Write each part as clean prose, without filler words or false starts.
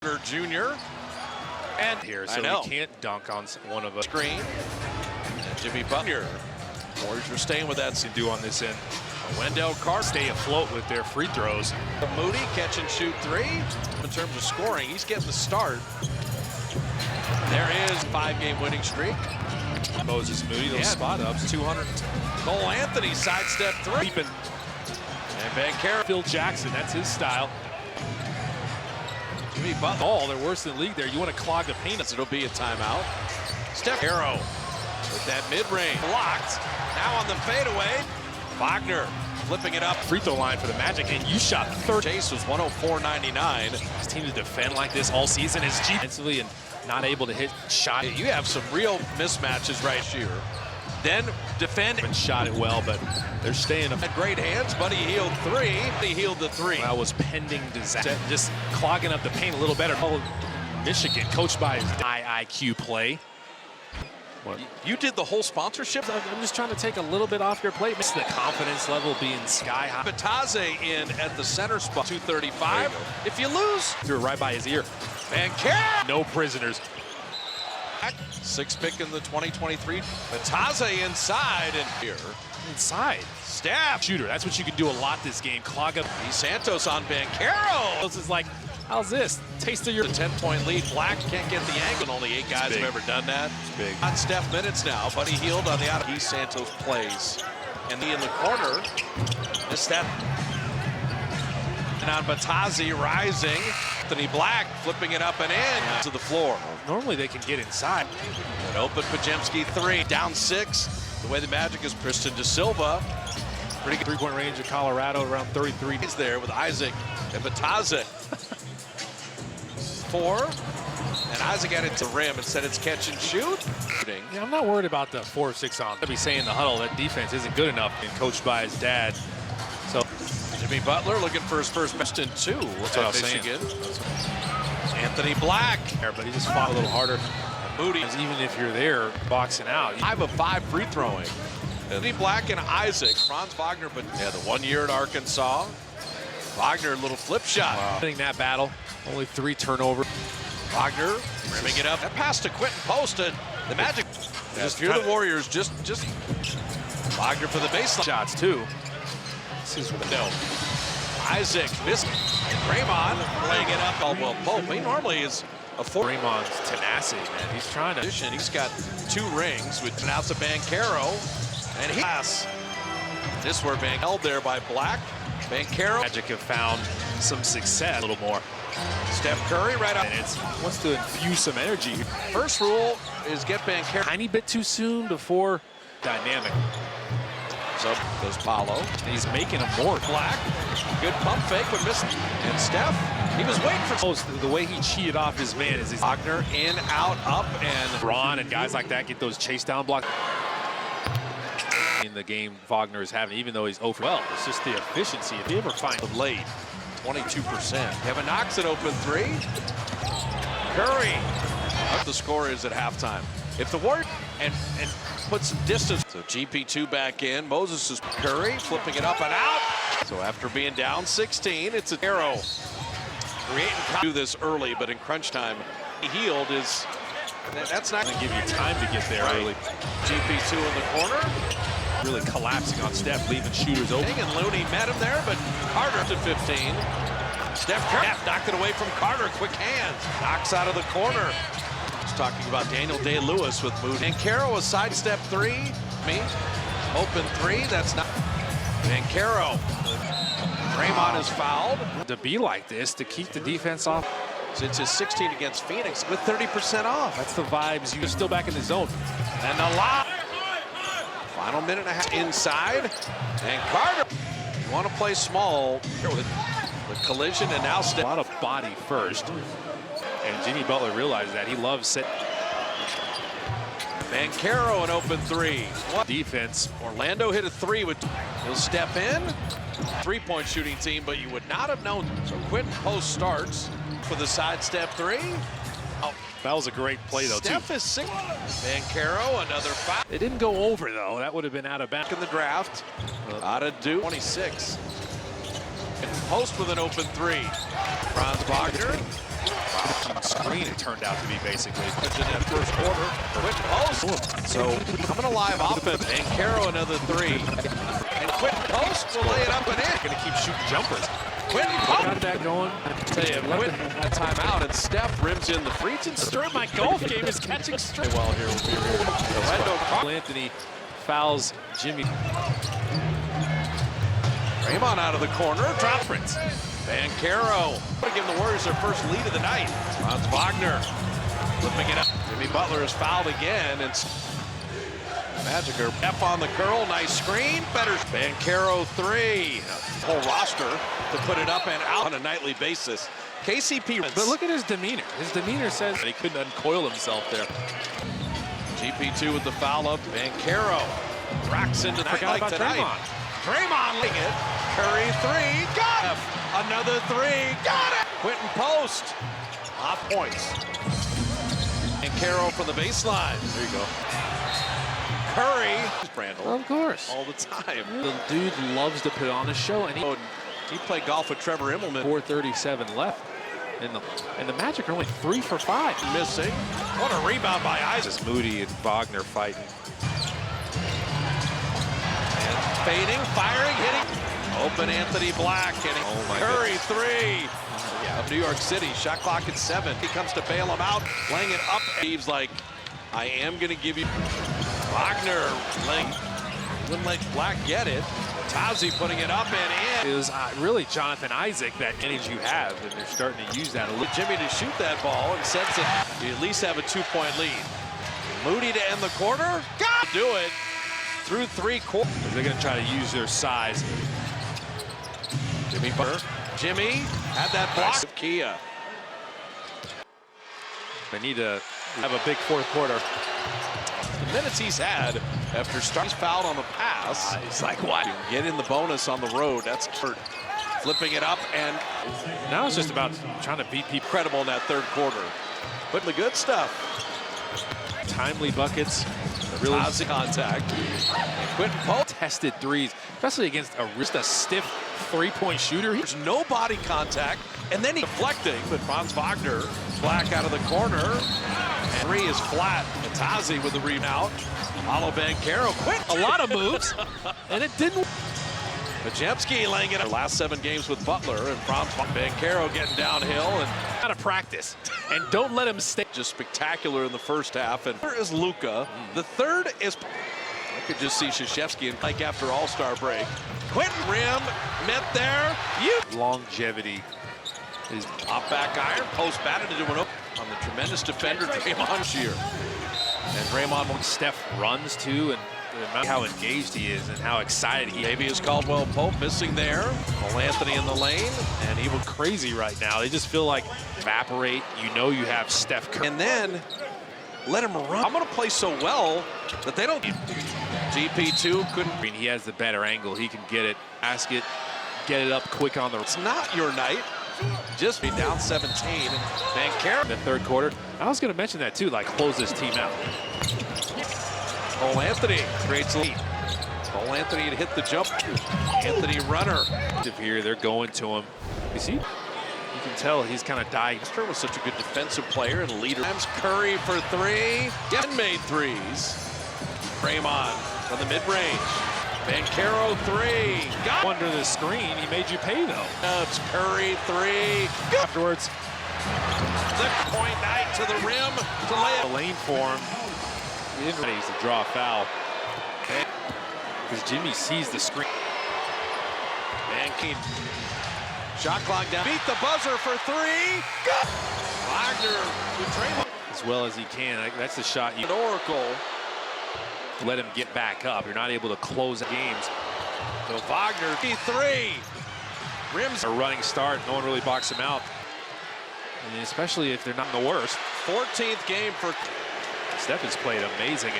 Jr. And here, so he can't dunk on one of a screen. And Jimmy Butler. Warriors are staying with that. To do on this end. Wendell Carter Stay afloat with their free throws. Moody catch and shoot three. In terms of scoring, he's getting the start. There is 5-game winning streak. Moses Moody, those spot ups, 200. Cole Anthony sidestep three. And Banchero. Phil Jackson, that's his style. Jimmy Butler. Oh, they're worse than league there. You want to clog the paint. It'll be a timeout. Steph Arrow with that mid-range. Blocked. Now on the fadeaway. Wagner flipping it up. Free throw line for the Magic, and you shot 30. Chase was 104.99. This team to defend like this all season is defensively and not able to hit shot. You have some real mismatches right here. Then defend. And shot it well, but they're staying. Had great hands. Buddy Hield three. He healed the three. That was pending disaster. Just clogging up the paint a little better. Oh, Michigan, coached by his IQ play. What? You did the whole sponsorship? I'm just trying to take a little bit off your plate. It's the confidence level being sky high. Bataze in at the center spot. 235. If you lose, you're right by his ear. Banchero. No prisoners. 6th pick in the 2023. Bataze inside and here. Inside. Steph. Shooter. That's what you can do a lot this game. Clog up. Santos on Banchero. This is like, how's this? Taste of your 10-point lead. Black can't get the angle. Only 8 guys have ever done that. It's big. On Steph minutes now. Buddy Hield on the out. Santos plays. And he in the corner. Missed that. And on Bataze rising. Anthony Black flipping it up and in to the floor. Normally they can get inside. An open Pajemski three. Down 6. The way the Magic is Christian De Silva. Pretty good three-point range of Colorado, around 33. He's there with Isaac and Bataze. 4. And Isaac added to rim and said it's catch and shoot. Yeah, I'm not worried about the 4 or 6 on. I'd be saying in the huddle that defense isn't good enough. And coached by his dad. So Jimmy Butler looking for his first best in 2. That's what I was Michigan. Anthony Black. But he just fought a little harder. Moody. Even if you're there boxing out. 5 of 5 free throwing. Anthony Black and Isaac. Franz Wagner, but the 1 year at Arkansas. Wagner, little flip shot. Wow. Winning that battle. Only 3 turnovers. Wagner rimming it up. That pass to Quentin Post. And the Magic. Just here the Warriors. Just Wagner for the baseline. Shots too. This is no. Isaac missed. Draymond laying it up. Caldwell Pope. He normally is a 4. Draymond's tenacity, man. He's trying to. He's got 2 rings with out to Banchero. And he pass. This where held there by Black. Banchero. Magic have found some success a little more. Steph Curry right up. And it wants to infuse some energy. First rule is get Banchero. Tiny bit too soon before dynamic. So goes Paolo. He's making him more. Black. Good pump fake but missed. And Steph, he was waiting for the way he cheated off his man is Wagner in, out, up, and Ron and guys like that get those chase down blocks. In the game Wagner is having, even though he's 0 for 12, it's just the efficiency. If you ever find the late, 22%. Kevin Knox at open 3. Curry. What the score is at halftime. If the Warriors and put some distance. So GP2 back in. Moses is Curry flipping it up and out. So after being down 16, it's an arrow. Creating do this early, but in crunch time, Hield is. That's not going to give you time to get there early. GP2 in the corner. Really collapsing on Steph, leaving shooters open. And Looney met him there, but Carter to 15. Steph Curry knocked it away from Carter. Quick hands. Knocks out of the corner. He's talking about Daniel Day-Lewis with Moody. And Banchero a sidestep 3. Open 3. That's not. Banchero. Draymond is fouled. To be like this, to keep the defense off. Since his 16 against Phoenix with 30% off. That's the vibes. You're still back in the zone. And the lob. Final minute and a half inside. And Carter. You want to play small with the collision and now a lot of body first. And Jimmy Butler realized that. He loves set. Banchero an open 3. Defense. Orlando hit a 3 with. He'll step in. 3-point shooting team, but you would not have known. So Quentin Post starts for the sidestep 3. Oh, that was a great play though. Steph is 6. Banchero another 5. They didn't go over though. That would have been out of bounds in the draft. Out of Duke. 26. And Post with an open 3. Franz Wagner. screen it turned out to be basically. In that first quarter, Quentin Post. So coming alive offense. And Caro another three. And Quentin Post will lay it up and in. Going to keep shooting jumpers. Quentin Post. Got that going. Tell you, Quentin had timeout, and Steph rims in the free throw. Start my golf game is catching straight. Well, here we'll be here. Anthony fouls Jimmy. Draymond out of the corner. Drop Prince. Banchero. Give the Warriors their first lead of the night. Franz Wagner flipping it up. Jimmy Butler is fouled again. And Magic are F on the curl. Nice screen. Better. Banchero three. Whole roster to put it up and out on a nightly basis. KCP. But look at his demeanor. His demeanor says he couldn't uncoil himself there. GP2 with the foul up. Banchero racks into the Forgot about tonight. Draymond leading it. Curry three. Got it. Another three. Got it. Quentin Post. Off points. And Caro from the baseline. There you go. Curry. Brandel. Of course. All the time. The dude loves to put on a show, and He played golf with Trevor Immelman. 4:37 left. And the Magic are only 3 for 5. Missing. What a rebound by Isaac. Just Moody and Wagner fighting. And fading, firing, hitting. Open Anthony Black. And Curry three. Of New York City. Shot clock at 7. He comes to bail him out. Laying it up. Steve's like, I am going to give you. Wagner wouldn't let Black get it. Tazi putting it up and in. It was really Jonathan Isaac that innings you have, and they're starting to use that a little. Jimmy to shoot that ball and sends it. You at least have a 2-point lead. Moody to end the quarter. Got to do it through 3 quarters. They're going to try to use their size. Jimmy Butler. Jimmy had that block. Kia. They need to have a big fourth quarter. The minutes he's had after starting fouled on the pass. He's like, what? Get in the bonus on the road. That's Kurt flipping it up, and now it's just about trying to beat people. Incredible in that third quarter. Putting the good stuff. Timely buckets. Really Tazi contact. And Quentin Post tested threes, especially against just a stiff three-point shooter. There's no body contact, and then he deflecting. But Franz Wagner, Black out of the corner. And three is flat. And Tazi with the rebound. Follow Banchero. Quick. A lot of moves, and it didn't. Majewski laying it. Last 7 games with Butler, and Franz Banchero getting downhill and out of practice. And don't let him stay. Just spectacular in the first half. And there is Luka. The third is. I could just see Krzyzewski and like after All-Star break. Quentin rim met there. Longevity is off back iron. Post batted to do an open on the tremendous defender Draymond Shear. And Draymond when Steph runs too, and how engaged he is and how excited he is. Maybe is Caldwell Pope missing there. Cole Anthony in the lane. And he was crazy right now. They just feel like evaporate. You know you have Steph Curry. And then let him run. I'm going to play so well that they don't. GP2 couldn't. I mean, he has the better angle. He can get it, ask it, get it up quick on the. It's not your night. Just be down 17. And Banchero in the third quarter. I was going to mention that too, like close this team out. Cole Anthony creates lead. Cole Anthony to hit the jump. Anthony runner. Here, they're going to him. You see? You can tell he's kind of dying. Stern was such a good defensive player and a leader. Curry for three. Yeah, made threes. Draymond from the mid-range. Banchero three. Got under the screen. He made you pay though. It's Curry three. Afterwards, the point night to the rim to lay it. The lane for him. He didn't raise to draw a foul. Because Jimmy sees the screen. Banking. Shot clock down. Beat the buzzer for three. Good. Wagner to Draymond. As well as he can. That's the shot you. Oracle. Let him get back up. You're not able to close games. So Wagner, three. Rims. A running start. No one really boxed him out. And especially if they're not the worst. 14th game for. Steph has played amazing.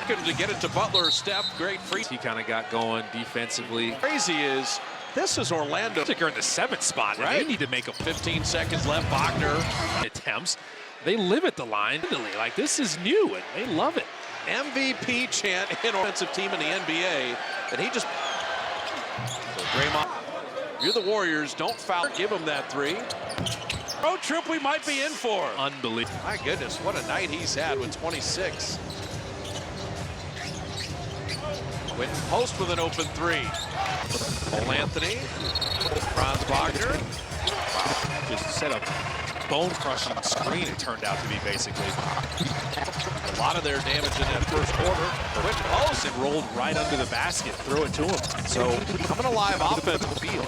To get it to Butler, Steph, great free. He kind of got going defensively. Crazy is, this is Orlando. They're in the 7th spot, right? They need to make a 15 seconds left. Wagner attempts. They live at the line. Like, this is new, and they love it. MVP chant in offensive team in the NBA, and he just. So Draymond, you're the Warriors. Don't foul. Give him that three. Road trip we might be in for. Unbelievable. My goodness, what a night he's had with 26. Quentin Post with an open three. Cole Anthony. Franz Wagner. Just set up bone-crushing screen, it turned out to be, basically. A lot of their damage in that first quarter. Quentin Post And rolled right under the basket, throw it to him. So coming alive offensive field.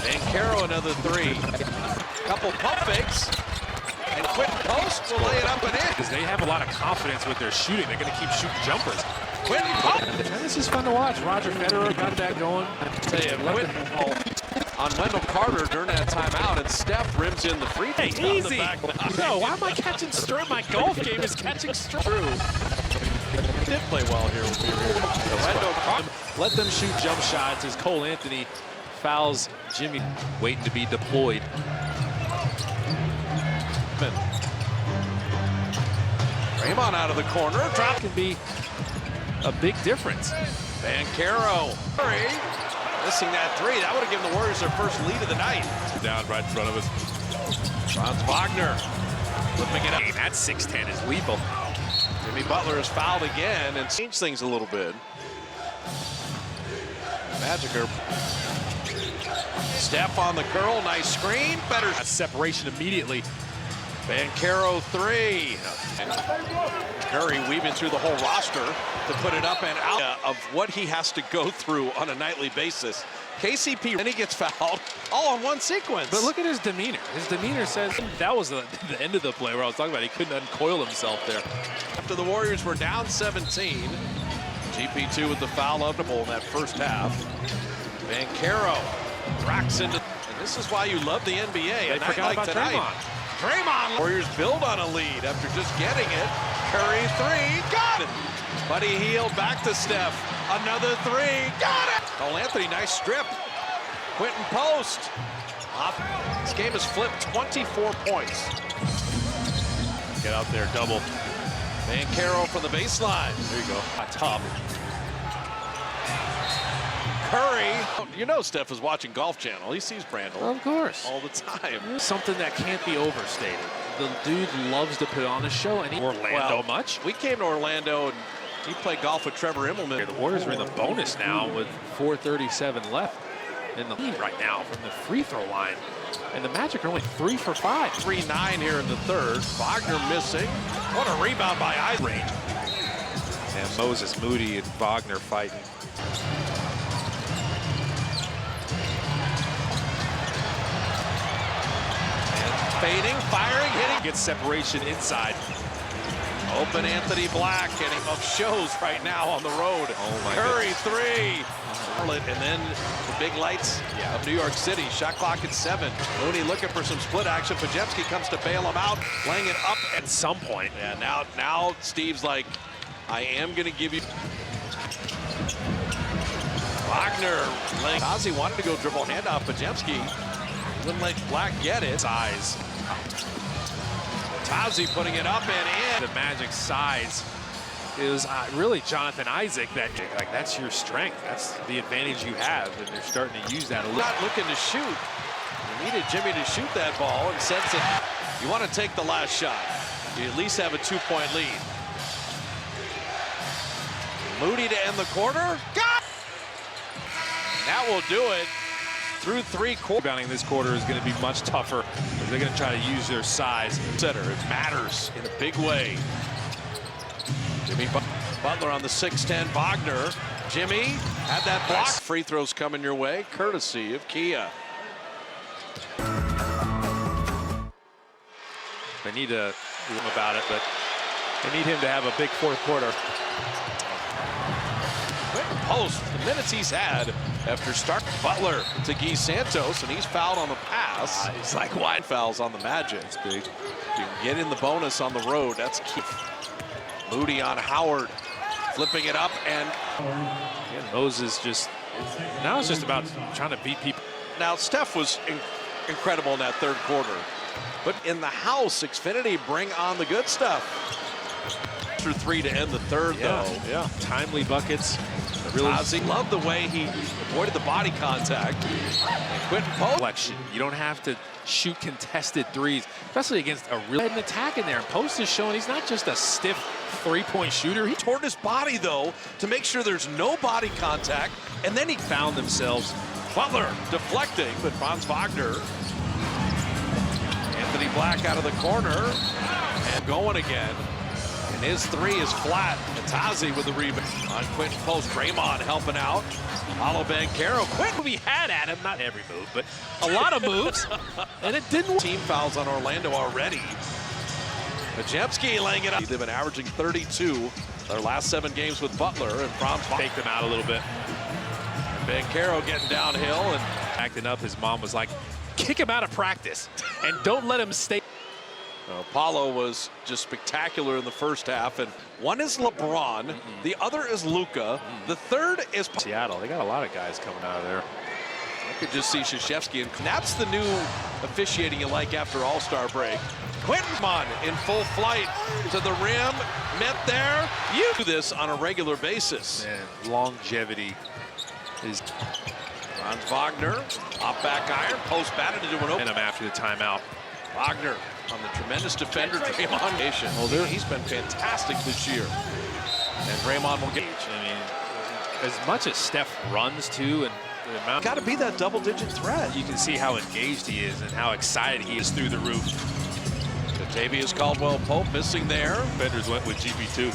And Caro another three. Couple pump fakes. And Quentin Post will lay it up and in. Because they have a lot of confidence with their shooting. They're going to keep shooting jumpers. Quentin Post. And this is fun to watch. Roger Federer got that going. Tell you, Quentin on Wendell Carter during that timeout, and Steph rims in the free throw. Hey, easy. No, why am I catching straight? My golf game is catching straight. Did play well here with Wendell Carter. Let them shoot jump shots as Cole Anthony fouls Jimmy, waiting to be deployed. Draymond out of the corner. Drop. Can be a big difference. Caro. Curry missing that three. That would have given the Warriors their first lead of the night. Down right in front of us. Franz Wagner flipping it up. Hey, that 6'10" is lethal. Jimmy Butler is fouled again and changed things a little bit. Magic are Steph on the curl, nice screen, better. That separation immediately. Caro three. Curry weaving through the whole roster to put it up and out of what he has to go through on a nightly basis. KCP, and he gets fouled all on one sequence. But look at his demeanor. His demeanor says that was the end of the play where I was talking about he couldn't uncoil himself there. After the Warriors were down 17, GP2 with the foul notable in that first half. Caro racks into, and this is why you love the NBA. They forgot about Draymond. Draymond. Warriors build on a lead after just getting it. Curry three, got it. Buddy Hield back to Steph. Another three, got it. Cole Anthony, nice strip. Quentin Post. This game has flipped 24 points. Get out there, double. Caro from the baseline. There you go. Top. Curry. You know Steph is watching Golf Channel. He sees Brandel Of course. all the time. Something that can't be overstated. The dude loves to put on a show, and Orlando much. We came to Orlando and he played golf with Trevor Immelman. The Warriors are in the bonus now with 4:37 left in the lead right now from the free throw line. And the Magic are only 3 for 5. 3-9 here in the third. Wagner missing. What a rebound by Isaac. And Moses Moody and Wagner fighting. Fading, firing, hitting. Gets separation inside. Open Anthony Black getting up shows right now on the road. Oh my Curry three. And then the big lights of New York City. Shot clock at 7. Mooney looking for some split action. Podziemski comes to bail him out, laying it up At some point. Yeah, now Steve's like, I am going to give you. Wagner laying. Ozzy wanted to go dribble handoff. Podziemski wouldn't let Black get it. Size. Tazi putting it up and in. The Magic size is really Jonathan Isaac. That's your strength. That's the advantage you have, and they're starting to use that a little. Not looking to shoot. You needed Jimmy to shoot that ball and sense it. You want to take the last shot. You at least have a 2-point lead. Moody to end the quarter. Got it! That will do it. Through 3 quarters. Rebounding this quarter is going to be much tougher because they're going to try to use their size. Center, it matters in a big way. Jimmy Butler on the 6'10", Wagner. Jimmy had that block. Free throws coming your way, courtesy of Kia. They need to do him about it, but they need him to have a big fourth quarter. Post, the minutes he's had after start. Butler to Guy Santos, and he's fouled on the pass. He's like wide Fouls on the Magic. It's big. You can get in the bonus on the road. That's key. Moody on Howard, flipping it up, and Moses just, now it's just about trying to beat people. now Steph was incredible in that third quarter. But in the house, Xfinity bring on the good stuff. Through 3 to end the third, though. Yeah, timely buckets. Really Ozzy loved the way he avoided the body contact. And Quentin Post. Reflection. You don't have to shoot contested threes, especially against a real attack in there. And Post is showing he's not just a stiff three-point shooter. He Toward his body, though, to make sure there's no body contact, and then he found themselves. Butler deflecting, but Franz Wagner. Anthony Black out of the corner and going again. And his three is flat. Natazi with the rebound on Quentin Post. Draymond helping out. Paolo Banchero. Quick. We had at him, not every move, but a lot of moves, and it didn't work. Team fouls on Orlando already. Pajemski laying it up. They've been averaging 32 their last 7 games with Butler, and Franz Take them out a little bit. Banchero getting downhill and Acting up, his mom was like, kick him out of practice and don't let him stay. Paulo was just spectacular in the first half, and one is LeBron, the other is Luka, the third is Seattle, they got a lot of guys coming out of there. I could just see Krzyzewski, and that's the new officiating you like after All-Star break. Quinton in full flight to the rim, met there. You do this on a regular basis. Man, longevity is Franz Wagner, off back iron, post batted into an open. him after the timeout. Wagner on the tremendous defender, Draymond Nation. Well, he's been fantastic this year. And Draymond will get. I mean, as much as Steph runs too, and the amount. Got to be that double-digit threat. You can see how engaged he is and how excited he is through the roof. Tavius Caldwell-Pope missing there. Defenders went with GP2.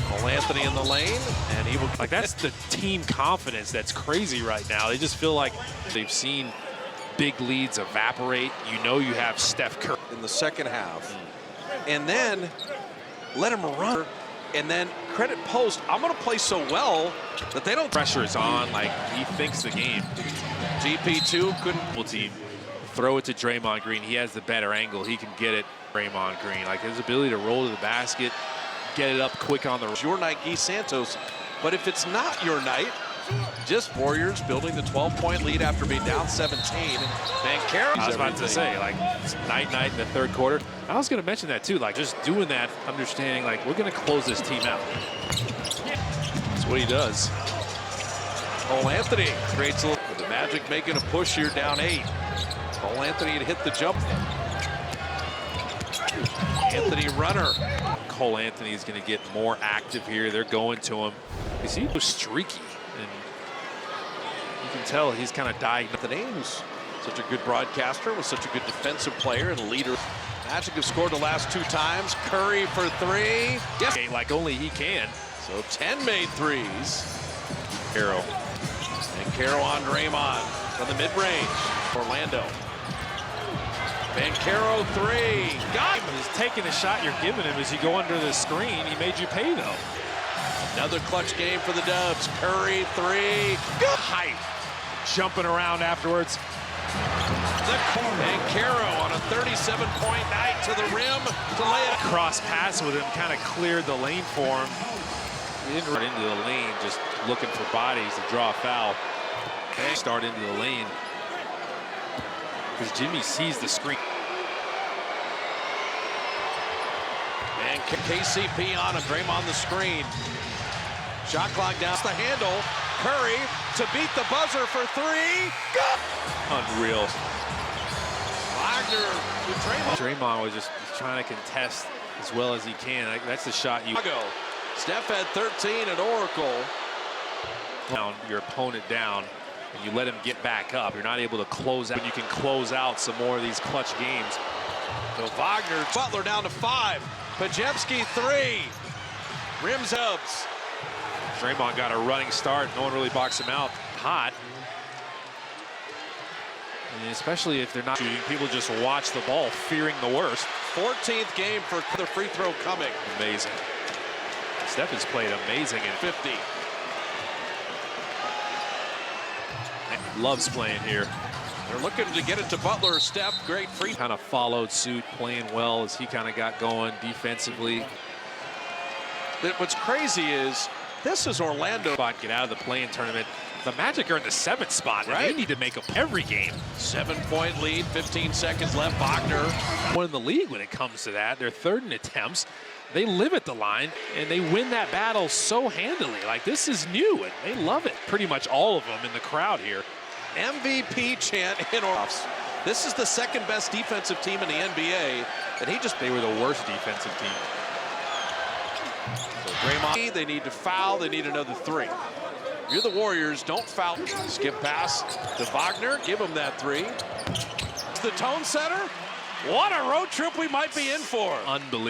Cole Anthony in the lane, and he will. Like, that's the team confidence that's crazy right now. They just feel like they've seen big leads evaporate. You know you have Steph Curry in the second half, and then let him run, and then credit Post. I'm going to play so well that they don't. Pressure is on. Like, he thinks the game. GP2 couldn't. Full team. Throw it to Draymond Green. He has the better angle. He can get it. Draymond Green, like his ability to roll to the basket, get it up quick on the. It's your night, Guy Santos. But if it's not your night, just Warriors building the 12-point lead after being down 17. Banchero. I was about to say, like, it's night in the third quarter. I was going to mention that too, like just doing that, understanding like we're going to close this team out. That's what he does. Cole Anthony creates a little. The Magic making a push here, down 8. Cole Anthony had hit the jump. Anthony runner. Cole Anthony is going to get more active here. They're going to him. You see, he was streaky, and you can tell he's kind of dying. Anthony, who's such a good broadcaster, was such a good defensive player and leader. Magic have scored the last 2 times. Curry for 3. Yes. Like only he can. So 10 made threes. Carroll. And Carroll on Draymond from the mid-range. Orlando. Banchero 3. Got him. He's taking the shot you're giving him as you go under the screen. He made you pay, though. Another clutch game for the Dubs. Curry 3. Good height. Jumping around afterwards. Banchero on a 37-point night to the rim to lay it. Cross pass with him kind of cleared the lane for him. He didn't run into the lane, just looking for bodies to draw a foul. Start into the lane. Because Jimmy sees the screen. And KCP on him, Draymond the screen. Shot clock down the handle. Curry to beat the buzzer for 3. Go! Unreal. Wagner to Draymond. Draymond was just trying to contest as well as he can. Like, that's the shot you. Steph had 13 at Oracle. Down your opponent down, and you let him get back up. You're not able to close out. You can close out some more of these clutch games. So Wagner, Butler down to 5. Pajemski 3. Rims Hubs. Draymond got a running start. No one really boxed him out. Hot. And especially if they're not shooting, people just watch the ball, fearing the worst. 14th game for the free throw coming. Amazing. Steph has played amazing in 50. Loves playing here. They're looking to get it to Butler. Steph, great free. Kind of followed suit, playing well as he kind of got going defensively. What's crazy is this is Orlando. Get out of the play-in tournament. The Magic are in the 7th spot. Right? They need to make up every game. 7-point lead, 15 seconds left. Wagner. One in the league when it comes to that. They're 3rd in attempts. They live at the line, and they win that battle so handily. Like, this is new, and they love it. Pretty much all of them in the crowd here. MVP chant in offs. This is the second best defensive team in the NBA, and They were the worst defensive team. So Draymond, they need to foul, they need another three. You're the Warriors, don't foul. Skip pass to Wagner, give him that three. The tone setter, what a road trip we might be in for. Unbelievable.